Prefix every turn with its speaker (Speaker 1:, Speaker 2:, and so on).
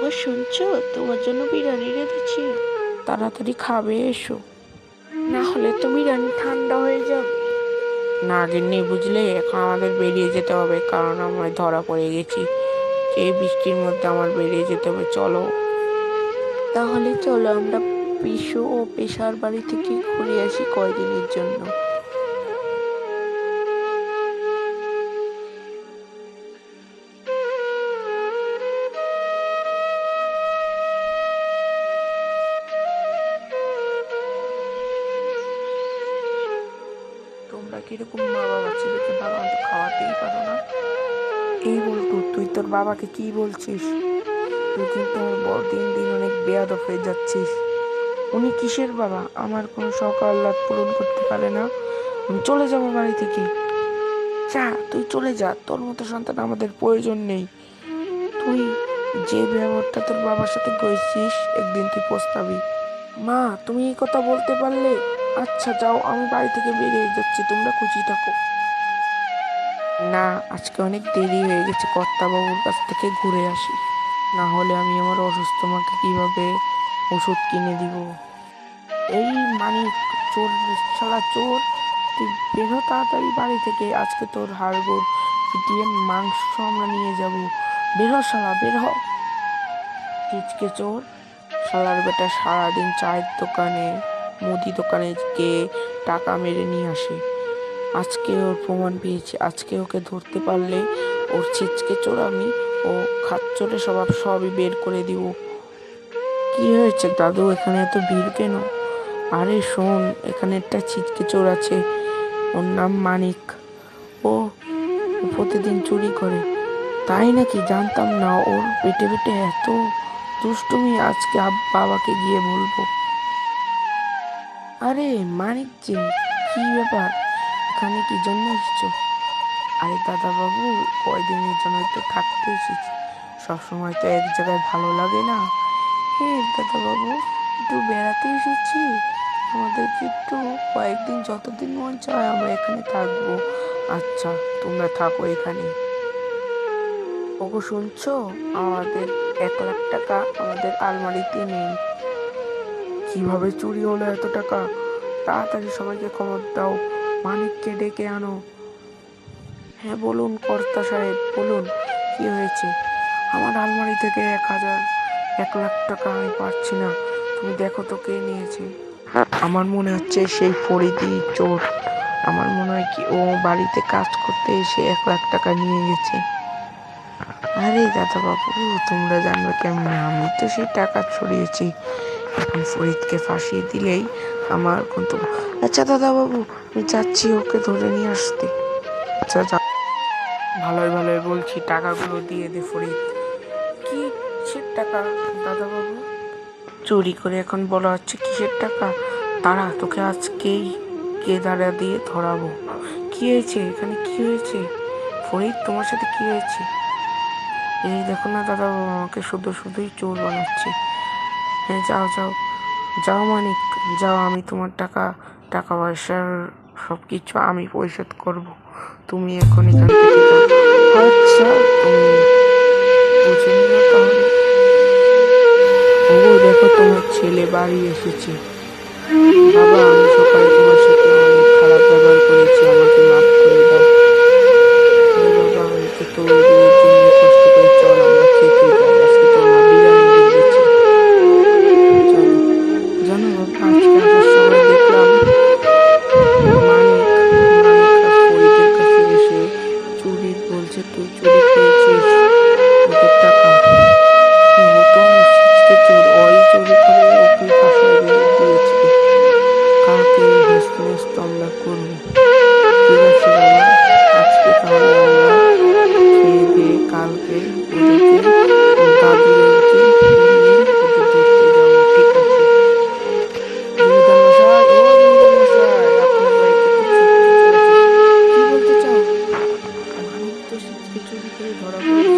Speaker 1: ও শুনছো, তোমার জন্য বিরিয়ানি রেঁধেছি, তাড়াতাড়ি খাবে এসো, না হলে তো বিরিয়ানি ঠান্ডা হয়ে যাবে। না গিন্নি, বুঝলে এখন আমাদের বেরিয়ে যেতে হবে, কারণ আমরা ধরা পড়ে গেছি। এই বৃষ্টির মধ্যে আমার বেরিয়ে যেতে হবে, চলো। তাহলে চলো আমরা পিসু ও পেশার বাড়ি থেকে ঘুরে আসি কয়দিনের জন্য। তোমরা কিরকম মা বাবা ছেলেকে ভালো মতো খাওয়াতেই পারো না। এই বলটু, তুই তোর বাবাকে কি বলছিস? তুই কিন্তু দিন দিন অনেক বেয়াদব হয়ে যাচ্ছিস। উনি কিসের বাবা? আমার কোনো শখ আহ্লাদ পূরণ করতে পারে না? আমি চলে যাবো বাড়ি থেকে। যা, তুই চলে যা, তোর মতো সন্তান আমাদের প্রয়োজন নেই। তুই যে ব্যবহারটা তোর বাবার সাথে করেছিস, একদিন তুই পস্তাবি। মা, তুমি এই কথা বলতে পারলে? আচ্ছা যাও, আমি বাড়ি থেকে বেরিয়ে যাচ্ছি, তোমরা খুশি থাকো। না, আজকে অনেক দেরি হয়ে গেছে, কর্তাবাবুর কাছ থেকে ঘুরে আসি, না হলে আমি আমার অসুস্থ মাকে কিভাবে ওষুধ কিনে দিব। এই মানিক, চোর, শালা চোর, তুই বের হ তাড়াতাড়ি বাড়ি থেকে, আজকে তোর হাড়গোড় পিটিয়ে মাংস আমরা নিয়ে যাব। বের হ শালা, বের হ। চিচকে চোর, শালার বেটা সারাদিন চায়ের দোকানে, মুদি দোকানে গিয়ে টাকা মেরে নিয়ে আসে। আজকে ওর প্রমাণ পেয়েছি, আজকে ওকে ধরতে পারলে ওর ছিচকে চোর আমি ও খাচ্চরে স্বভাব সবই বের করে দিব। কি হয়েছে দাদু, এখানে এত ভিড় কেন? আরে শোন, এখানে একটা ছিচকে চোর আছে, ওর নাম মানিক। ও প্রতিদিন চুরি করে। তাই নাকি? জানতাম না। ওর পেটে পেটে এত দুষ্টুমি, আজকে বাবাকে গিয়ে বলবো। আরে মানিক যে, কি ব্যাপার, এখানে কি জন্য এসেছো? আরে দাদা বাবু, কয়দিনের জন্য তো থাকতে এসেছি, সবসময় তো এক জায়গায় ভালো লাগে না। হ্যাঁ দাদা বাবু, একটু বেড়াতে এসেছি, আমাদেরকে একটু কয়েকদিন, যতদিন মন চায় আমরা এখানে থাকবো। আচ্ছা, তোমরা থাকো এখানে। ওগো শুনছো, আমাদের 1 লাখ টাকা আমাদের আলমারিতে নেই। কিভাবে চুরি হলো এত টাকা? তাড়াতাড়ি সবাইকে খবর দাও, মানিককে ডেকে আনো। হ্যাঁ বলুন কর্তা সাহেব, বলুন কি হয়েছে? আমার আলমারি থেকে 1 লাখ টাকা আমি পাচ্ছি না, তুমি দেখো তো কে নিয়েছে। আমার মনে হচ্ছে সেই ফরিদি চোর। আমার মনে হয় কি ও বাড়িতে কাজ করতে এসে 1 লাখ টাকা নিয়ে গেছে। আরে দাদা বাবু, তোমরা জানবে কেমন? আমি তো সেই টাকা ছড়িয়েছি, এখন ফরিদকে ফাঁসিয়ে দিলেই আমার কিন্তু। আচ্ছা দাদা বাবু, আমি যাচ্ছি ওকে ধরে নিয়ে আসতে। আচ্ছা যা, ভালোই ভালোই বলছি, টাকাগুলো দিয়ে দে ফরিদ। কি কিসের টাকা দাদা বাবু? চুরি করে এখন বলা হচ্ছে কিসের টাকা? দাঁড়া, তোকে আজকেই কেদারা দিয়ে ধরাবো। কি হয়েছে এখানে, কি হয়েছে? ফরিদ, তোমার সাথে কি হয়েছে? এই দেখো না দাদা বাবু, আমাকে শুধু শুধুই চোর বানাচ্ছে। হ্যাঁ যাও যাও যাও মানিক, যাও, আমি তোমার টাকা, টাকা পয়সার সব কিছু আমি পরিশোধ করব, তুমি এখন এখান থেকে যাও। আচ্ছা, তুমি বুঝে নিও তাহলে। ও দেখো, তোমার ছেলে বাড়ি এসেছে। বাবা, আমি সকালে তোমার সাথে অনেক খারাপ ব্যবহার করেছি, আমাকে মাফ করে দাও। বাবা, আমি তো তোর জন্য কষ্ট করে, চল আমরা খেতে যাই, আজকে তোর মা বিরিয়ানি রেঁধেছে। চলো। জানো বাবা, আজকে আসার সময় দেখলাম মানিক মানিক আর ফরিদের কাছে এসে চুরি বলছে, তুই চুরি করেছিস ওদের টাকা। ও তো ছিচকে চোর, ওই চুরি করে ওকে ফাঁসায় দিয়েছে। কালকে হেসতে হেসতে আমরা করবো। ঠিক আছে বাবা, আজকে তাহলে আমরা খেয়ে দিয়ে কালকে ওদেরকে দাদুদেরকে নিয়ে ওদের ধরতে যাবো, ঠিক আছে? জমিদার মশাই, ও জমিদার মশাই, আপনার বাড়িতে তো ছিচকে চোর আছে। কি বলতে চাও? মানিক তো ছিচকে চুরি করে ধরা পড়েছে।